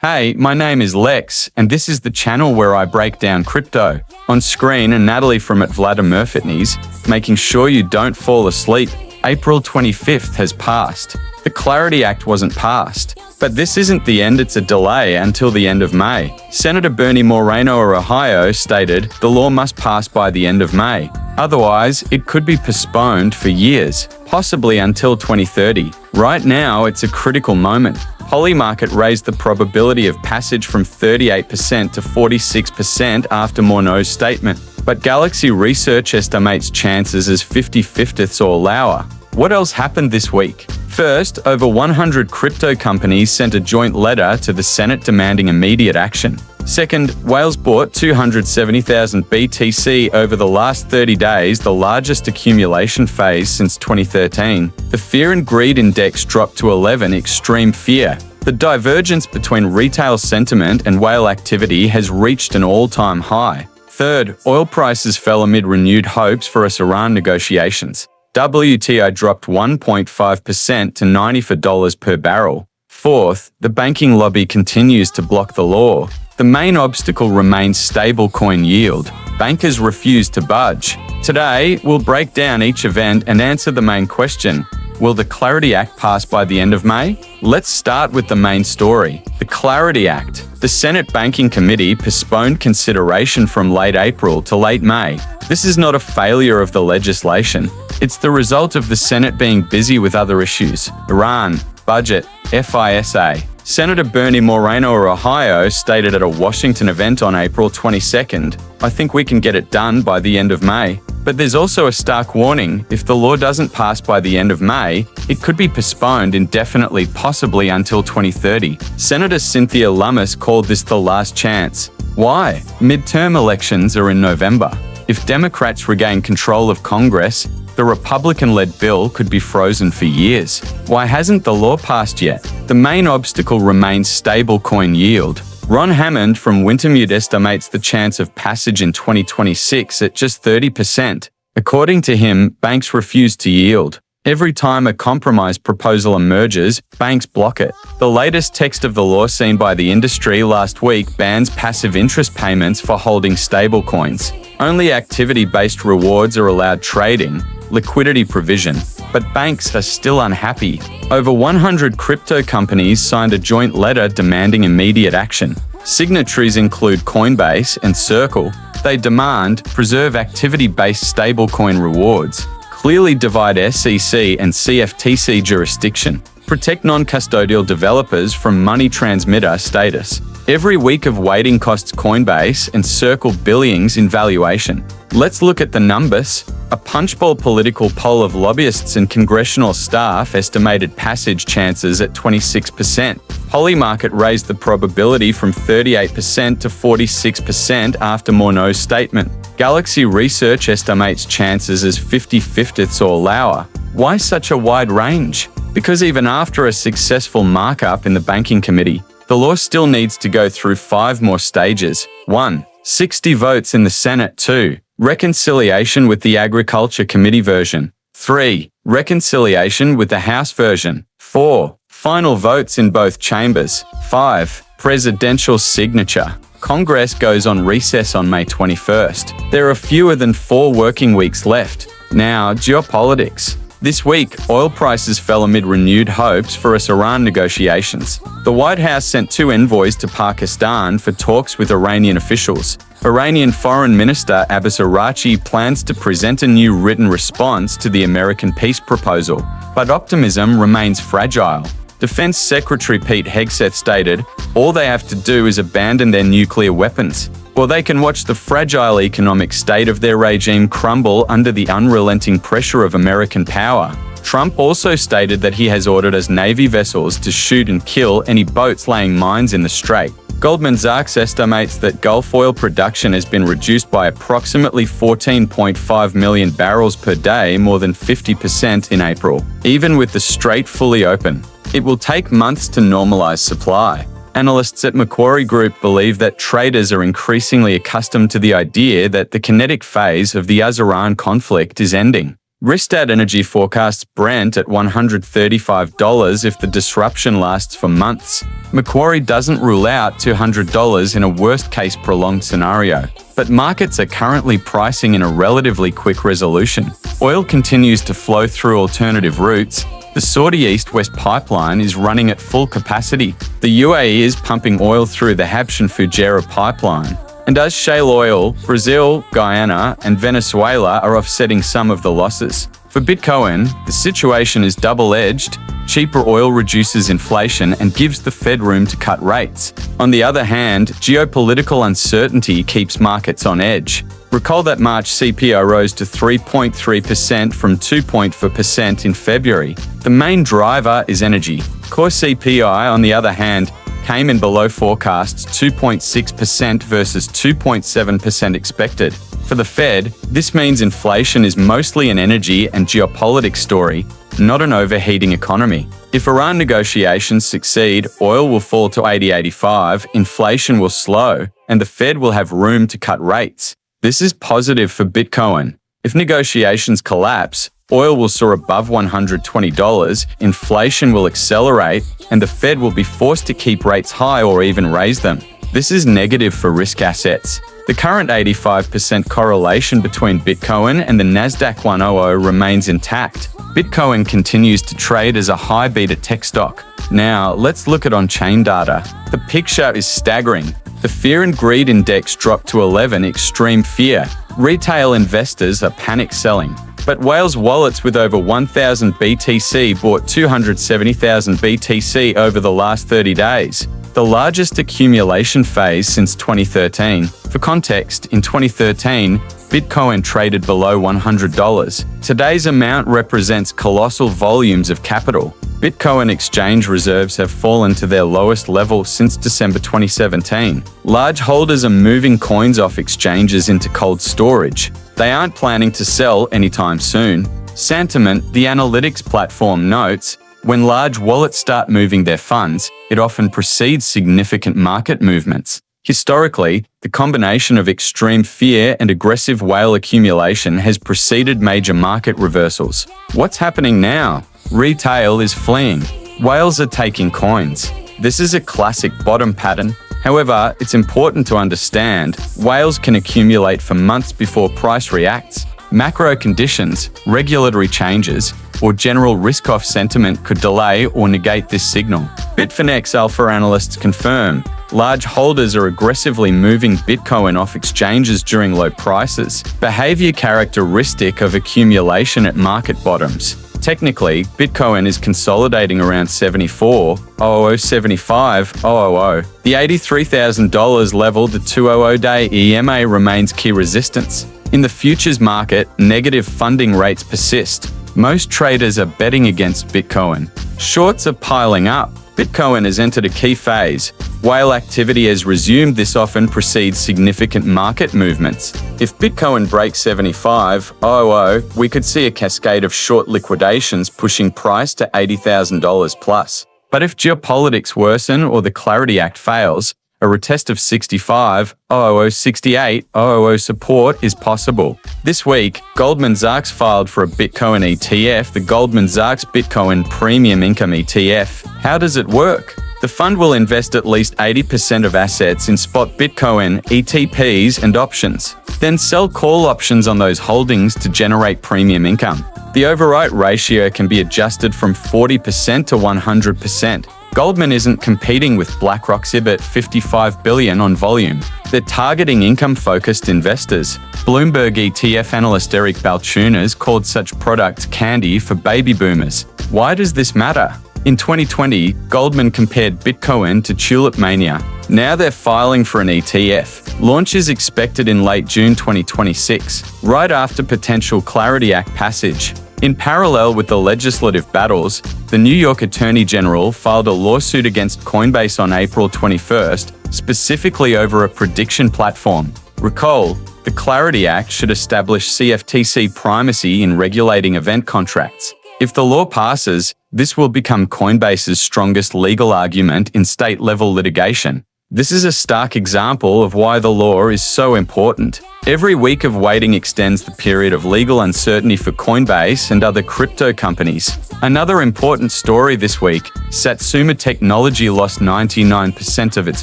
Hey, my name is Lex, and this is the channel where I break down crypto. On screen, and Natalie from @Vladimir Fitness, making sure you don't fall asleep. April 25th has passed. The Clarity Act wasn't passed. But this isn't the end, it's a delay until the end of May. Senator Bernie Moreno of Ohio stated the law must pass by the end of May. Otherwise, it could be postponed for years, possibly until 2030. Right now, it's a critical moment. Polymarket raised the probability of passage from 38% to 46% after Morneau's statement. But Galaxy Research estimates chances as 50/50ths or lower. What else happened this week? First, over 100 crypto companies sent a joint letter to the Senate demanding immediate action. Second, Wales bought 270,000 BTC over the last 30 days, the largest accumulation phase since 2013. The Fear and Greed Index dropped to 11, extreme fear. The divergence between retail sentiment and whale activity has reached an all-time high. Third, oil prices fell amid renewed hopes for US-Iran negotiations. WTI dropped 1.5% to $94 per barrel. Fourth, the banking lobby continues to block the law. The main obstacle remains stablecoin yield. Bankers refuse to budge. Today, we'll break down each event and answer the main question: will the Clarity Act pass by the end of May? Let's start with the main story. The Clarity Act. The Senate Banking Committee postponed consideration from late April to late May. This is not a failure of the legislation. It's the result of the Senate being busy with other issues: Iran, budget, FISA. Senator Bernie Moreno of Ohio stated at a Washington event on April 22nd, "I think we can get it done by the end of May." But there's also a stark warning: if the law doesn't pass by the end of May, it could be postponed indefinitely, possibly until 2030. Senator Cynthia Lummis called this the last chance. Why? Midterm elections are in November. If Democrats regain control of Congress, the Republican-led bill could be frozen for years. Why hasn't the law passed yet? The main obstacle remains stablecoin yield. Ron Hammond from Wintermute estimates the chance of passage in 2026 at just 30%. According to him, banks refuse to yield. Every time a compromise proposal emerges, banks block it. The latest text of the law seen by the industry last week bans passive interest payments for holding stablecoins. Only activity-based rewards are allowed trading, liquidity provision, but banks are still unhappy. Over 100 crypto companies signed a joint letter demanding immediate action. Signatories include Coinbase and Circle. They demand preserve activity-based stablecoin rewards, clearly divide SEC and CFTC jurisdiction, protect non-custodial developers from money transmitter status. Every week of waiting costs Coinbase and Circle billions in valuation. Let's look at the numbers. A punchbowl political poll of lobbyists and congressional staff estimated passage chances at 26%. Polymarket raised the probability from 38% to 46% after Morneau's statement. Galaxy Research estimates chances as 50/50ths or lower. Why such a wide range? Because even after a successful markup in the Banking Committee, the law still needs to go through 5 more stages. 1. 60 votes in the Senate. 2. Reconciliation with the Agriculture Committee version. 3. Reconciliation with the House version. 4. Final votes in both chambers. 5. Presidential signature. Congress goes on recess on May 21st. There are fewer than 4 working weeks left. Now, geopolitics. This week, oil prices fell amid renewed hopes for US-Iran negotiations. The White House sent 2 envoys to Pakistan for talks with Iranian officials. Iranian Foreign Minister Abbas Araghchi plans to present a new written response to the American peace proposal. But optimism remains fragile. Defense Secretary Pete Hegseth stated, all they have to do is abandon their nuclear weapons, or they can watch the fragile economic state of their regime crumble under the unrelenting pressure of American power. Trump also stated that he has ordered his Navy vessels to shoot and kill any boats laying mines in the strait. Goldman Sachs estimates that Gulf oil production has been reduced by approximately 14.5 million barrels per day, more than 50% in April. Even with the strait fully open, it will take months to normalize supply. Analysts at Macquarie Group believe that traders are increasingly accustomed to the idea that the kinetic phase of the US-Iran conflict is ending. Rystad Energy forecasts Brent at $135 if the disruption lasts for months. Macquarie doesn't rule out $200 in a worst-case prolonged scenario. But markets are currently pricing in a relatively quick resolution. Oil continues to flow through alternative routes. The Saudi East-West pipeline is running at full capacity. The UAE is pumping oil through the Habshan Fujairah pipeline. And as shale oil, Brazil, Guyana, and Venezuela are offsetting some of the losses. For Bitcoin, the situation is double-edged. Cheaper oil reduces inflation and gives the Fed room to cut rates. On the other hand, geopolitical uncertainty keeps markets on edge. Recall that March CPI rose to 3.3% from 2.4% in February. The main driver is energy. Core CPI, on the other hand, came in below forecasts 2.6% versus 2.7% expected. For the Fed, this means inflation is mostly an energy and geopolitics story, not an overheating economy. If Iran negotiations succeed, oil will fall to $80.85, inflation will slow, and the Fed will have room to cut rates. This is positive for Bitcoin. If negotiations collapse, oil will soar above $120, inflation will accelerate, and the Fed will be forced to keep rates high or even raise them. This is negative for risk assets. The current 85% correlation between Bitcoin and the Nasdaq 100 remains intact. Bitcoin continues to trade as a high beta tech stock. Now, let's look at on-chain data. The picture is staggering. The Fear and Greed Index dropped to 11, extreme fear. Retail investors are panic selling. But Whales wallets with over 1,000 BTC bought 270,000 BTC over the last 30 days, the largest accumulation phase since 2013. For context, in 2013, Bitcoin traded below $100. Today's amount represents colossal volumes of capital. Bitcoin exchange reserves have fallen to their lowest level since December 2017. Large holders are moving coins off exchanges into cold storage. They aren't planning to sell anytime soon. Sentiment, the analytics platform, notes, when large wallets start moving their funds, it often precedes significant market movements. Historically, the combination of extreme fear and aggressive whale accumulation has preceded major market reversals. What's happening now? Retail is fleeing. Whales are taking coins. This is a classic bottom pattern. However, it's important to understand, whales can accumulate for months before price reacts. Macro conditions, regulatory changes, or general risk-off sentiment could delay or negate this signal. Bitfinex alpha analysts confirm, large holders are aggressively moving Bitcoin off exchanges during low prices, behavior characteristic of accumulation at market bottoms. Technically, Bitcoin is consolidating around 74,075,000. The $83,000 level, the 200-day EMA, remains key resistance. In the futures market, negative funding rates persist. Most traders are betting against Bitcoin. Shorts are piling up. Bitcoin has entered a key phase. Whale activity has resumed. This often precedes significant market movements. If Bitcoin breaks 75,000, we could see a cascade of short liquidations pushing price to $80,000 plus. But if geopolitics worsen or the Clarity Act fails, a retest of 65,000, 68,000 support is possible. This week, Goldman Sachs filed for a Bitcoin ETF, the Goldman Sachs Bitcoin Premium Income ETF. How does it work? The fund will invest at least 80% of assets in spot Bitcoin, ETPs, and options, then sell call options on those holdings to generate premium income. The overwrite ratio can be adjusted from 40% to 100%. Goldman isn't competing with BlackRock's IBIT $55 billion on volume. They're targeting income-focused investors. Bloomberg ETF analyst Eric Balchunas called such products candy for baby boomers. Why does this matter? In 2020, Goldman compared Bitcoin to tulip mania. Now they're filing for an ETF. Launch is expected in late June 2026, right after potential Clarity Act passage. In parallel with the legislative battles, the New York Attorney General filed a lawsuit against Coinbase on April 21st, specifically over a prediction platform. Recall, the Clarity Act should establish CFTC primacy in regulating event contracts. If the law passes, this will become Coinbase's strongest legal argument in state-level litigation. This is a stark example of why the law is so important. Every week of waiting extends the period of legal uncertainty for Coinbase and other crypto companies. Another important story this week, Satsuma Technology lost 99% of its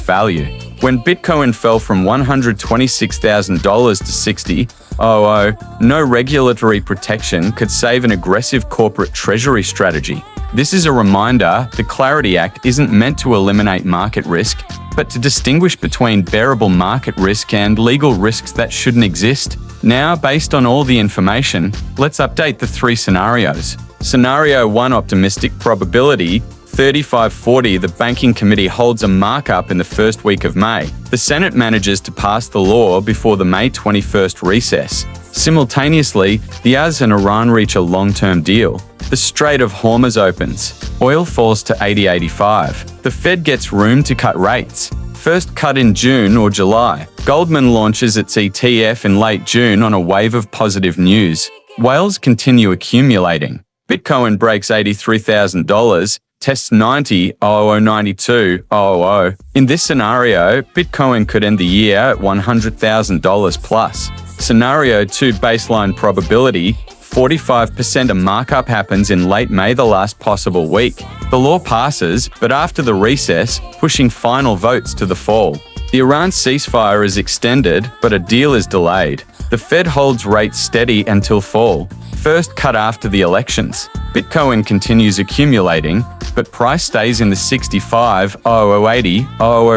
value. When Bitcoin fell from $126,000 to $60,000, no regulatory protection could save an aggressive corporate treasury strategy. This is a reminder the Clarity Act isn't meant to eliminate market risk, but to distinguish between bearable market risk and legal risks that shouldn't exist. Now, based on all the information, let's update the three scenarios. Scenario 1, optimistic probability, 3540, the Banking Committee holds a markup in the first week of May. The Senate manages to pass the law before the May 21st recess. Simultaneously, the US and Iran reach a long-term deal. The Strait of Hormuz opens. Oil falls to $80.85. The Fed gets room to cut rates. First cut in June or July. Goldman launches its ETF in late June on a wave of positive news. Whales continue accumulating. Bitcoin breaks $83,000, tests 90,092,000. In this scenario, Bitcoin could end the year at $100,000 plus. Scenario 2, baseline probability, 45% a markup happens in late May, the last possible week. The law passes, but after the recess, pushing final votes to the fall. The Iran ceasefire is extended, but a deal is delayed. The Fed holds rates steady until fall. First cut after the elections. Bitcoin continues accumulating, but price stays in the 65,080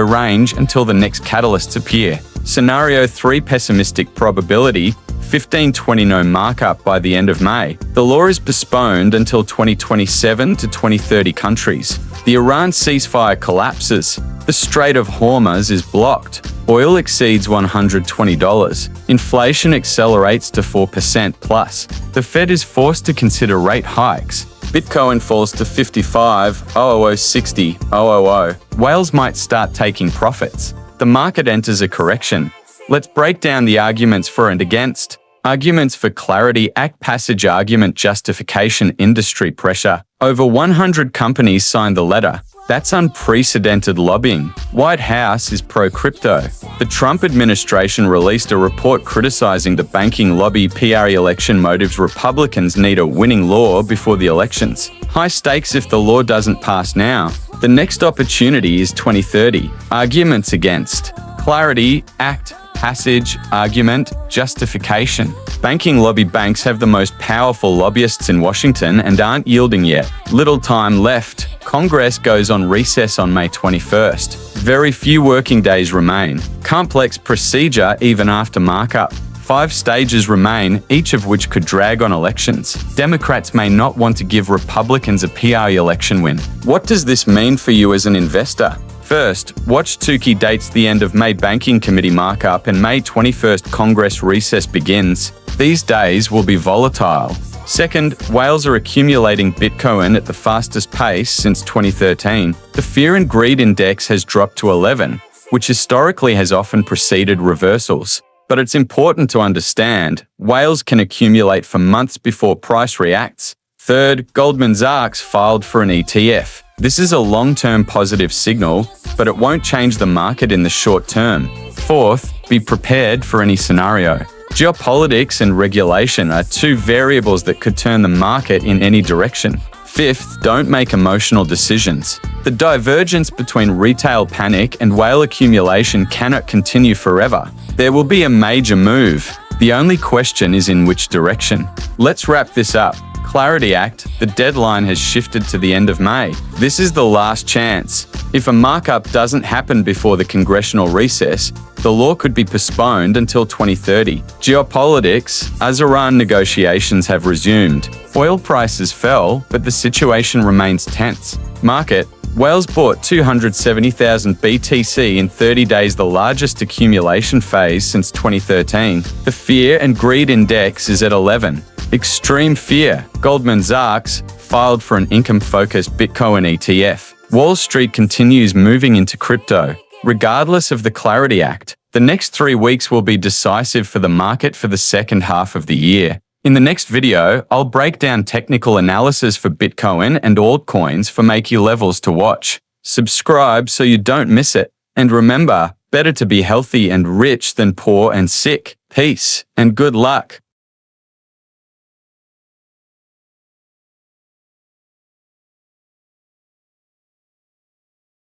range until the next catalysts appear. Scenario 3, pessimistic probability, 1520 no markup by the end of May. The law is postponed until 2027 to 2030 countries. The Iran ceasefire collapses. The Strait of Hormuz is blocked. Oil exceeds $120. Inflation accelerates to 4% plus. The Fed is forced to consider rate hikes. Bitcoin falls to 55,060,000. Whales might start taking profits. The market enters a correction. Let's break down the arguments for and against. Arguments for Clarity Act passage. Argument, justification, industry pressure. Over 100 companies signed the letter. That's unprecedented lobbying. White House is pro-crypto. The Trump administration released a report criticizing the banking lobby. PR election motives. Republicans need a winning law before the elections. High stakes if the law doesn't pass now. The next opportunity is 2030. Arguments against. Clarity Act passage. Argument, justification. Banking lobby. Banks have the most powerful lobbyists in Washington and aren't yielding yet. Little time left. Congress goes on recess on May 21st. Very few working days remain. Complex procedure even after markup. 5 stages remain, each of which could drag on elections. Democrats may not want to give Republicans a PR election win. What does this mean for you as an investor? First, watch 2 key dates: the end of May Banking Committee markup and May 21st Congress recess begins. These days will be volatile. Second, whales are accumulating Bitcoin at the fastest pace since 2013. The Fear and Greed Index has dropped to 11, which historically has often preceded reversals. But it's important to understand, whales can accumulate for months before price reacts. Third, Goldman Sachs filed for an ETF. This is a long-term positive signal, but it won't change the market in the short term. Fourth, be prepared for any scenario. Geopolitics and regulation are 2 variables that could turn the market in any direction. Fifth, don't make emotional decisions. The divergence between retail panic and whale accumulation cannot continue forever. There will be a major move. The only question is in which direction. Let's wrap this up. Clarity Act, the deadline has shifted to the end of May. This is the last chance. If a markup doesn't happen before the congressional recess, the law could be postponed until 2030. Geopolitics, as Iran negotiations have resumed. Oil prices fell, but the situation remains tense. Market, whales bought 270,000 BTC in 30 days, the largest accumulation phase since 2013. The Fear and Greed Index is at 11. Extreme fear. Goldman Sachs filed for an income-focused Bitcoin ETF. Wall Street continues moving into crypto. Regardless of the Clarity Act, the next 3 weeks will be decisive for the market for the second half of the year. In the next video, I'll break down technical analysis for Bitcoin and altcoins for make you levels to watch. Subscribe so you don't miss it. And remember, better to be healthy and rich than poor and sick. Peace and good luck.